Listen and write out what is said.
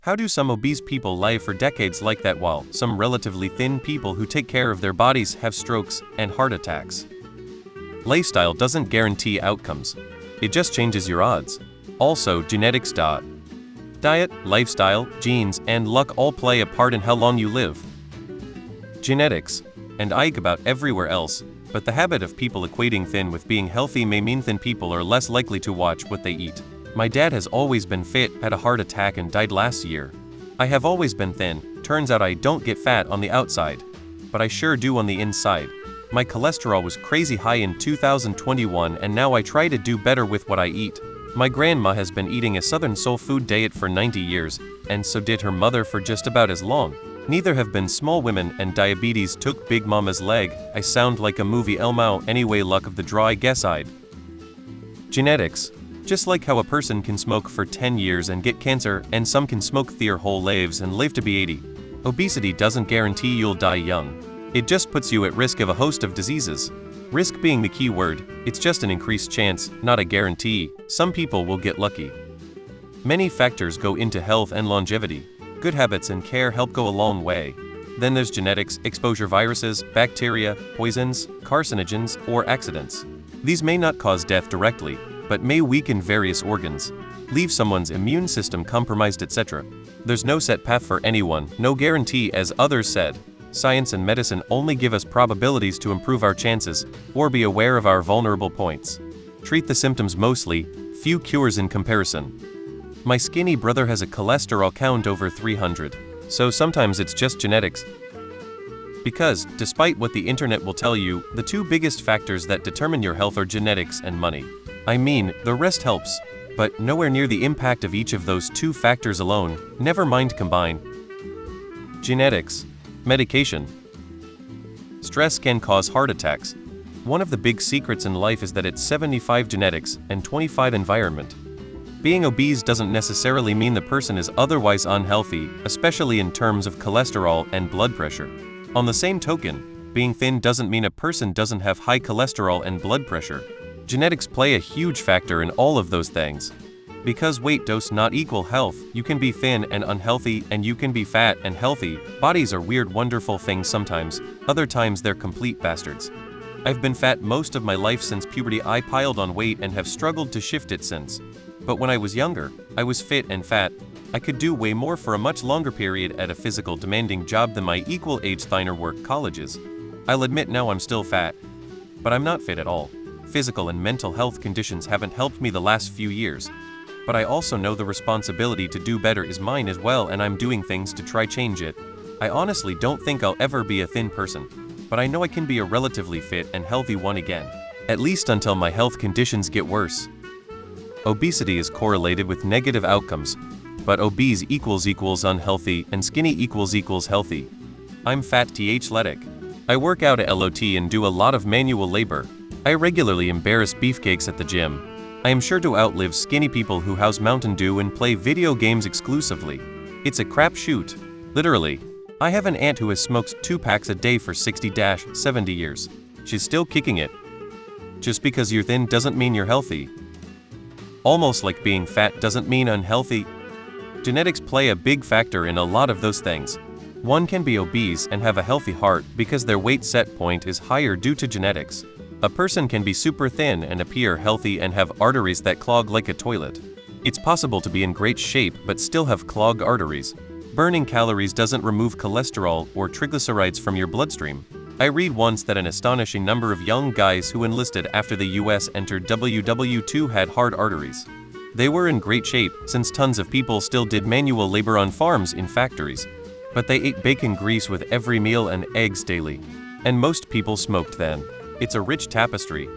How do some obese people live for decades like that while some relatively thin people who take care of their bodies have strokes and heart attacks? Lifestyle doesn't guarantee outcomes. It just changes your odds. Also, genetics. Diet, lifestyle, genes, and luck all play a part in how long you live. Genetics, and about everywhere else, but the habit of people equating thin with being healthy may mean thin people are less likely to watch what they eat. My dad has always been fit, had a heart attack and died last year. I have always been thin, turns out I don't get fat on the outside, but I sure do on the inside. My cholesterol was crazy high in 2021 and now I try to do better with what I eat. My grandma has been eating a Southern soul food diet for 90 years, and so did her mother for just about as long. Neither have been small women and diabetes took Big Mama's leg. I sound like a movie Elmo. Anyway, luck of the draw, I guess I'd. Genetics. Just like how a person can smoke for 10 years and get cancer, and some can smoke their whole lives and live to be 80. Obesity doesn't guarantee you'll die young. It just puts you at risk of a host of diseases. Risk being the key word. It's just an increased chance, not a guarantee. Some people will get lucky. Many factors go into health and longevity. Good habits and care help go a long way. Then there's genetics, exposure, viruses, bacteria, poisons, carcinogens, or accidents. These may not cause death directly, but may weaken various organs, leave someone's immune system compromised, etc. There's no set path for anyone, no guarantee, as others said. Science and medicine only give us probabilities to improve our chances, or be aware of our vulnerable points. Treat the symptoms mostly, few cures in comparison. My skinny brother has a cholesterol count over 300, so sometimes it's just genetics. Because, despite what the internet will tell you, the two biggest factors that determine your health are genetics and money. I mean, the rest helps, but nowhere near the impact of each of those two factors alone, never mind combine. Genetics. Medication. Stress can cause heart attacks. One of the big secrets in life is that it's 75 genetics and 25 environment. Being obese doesn't necessarily mean the person is otherwise unhealthy, especially in terms of cholesterol and blood pressure. On the same token, being thin doesn't mean a person doesn't have high cholesterol and blood pressure. Genetics play a huge factor in all of those things. Because weight does not equal health, you can be thin and unhealthy, and you can be fat and healthy. Bodies are weird, wonderful things sometimes, other times they're complete bastards. I've been fat most of my life since puberty. I piled on weight and have struggled to shift it since. But when I was younger, I was fit and fat. I could do way more for a much longer period at a physical demanding job than my equal age thinner work colleges. I'll admit now I'm still fat, but I'm not fit at all. Physical and mental health conditions haven't helped me the last few years. But I also know the responsibility to do better is mine as well, and I'm doing things to try change it. I honestly don't think I'll ever be a thin person, but I know I can be a relatively fit and healthy one again. At least until my health conditions get worse. Obesity is correlated with negative outcomes, but obese equals unhealthy and skinny equals healthy. I'm fat athletic. I work out at LOT and do a lot of manual labor. I regularly embarrass beefcakes at the gym. I am sure to outlive skinny people who house Mountain Dew and play video games exclusively. It's a crapshoot. Literally. I have an aunt who has smoked 2 packs a day for 60-70 years. She's still kicking it. Just because you're thin doesn't mean you're healthy. Almost like being fat doesn't mean unhealthy. Genetics play a big factor in a lot of those things. One can be obese and have a healthy heart because their weight set point is higher due to genetics. A person can be super thin and appear healthy and have arteries that clog like a toilet. It's possible to be in great shape but still have clogged arteries. Burning calories doesn't remove cholesterol or triglycerides from your bloodstream. I read once that an astonishing number of young guys who enlisted after the US entered WW2 had hard arteries. They were in great shape, since tons of people still did manual labor on farms in factories. But they ate bacon grease with every meal and eggs daily. And most people smoked then. It's a rich tapestry.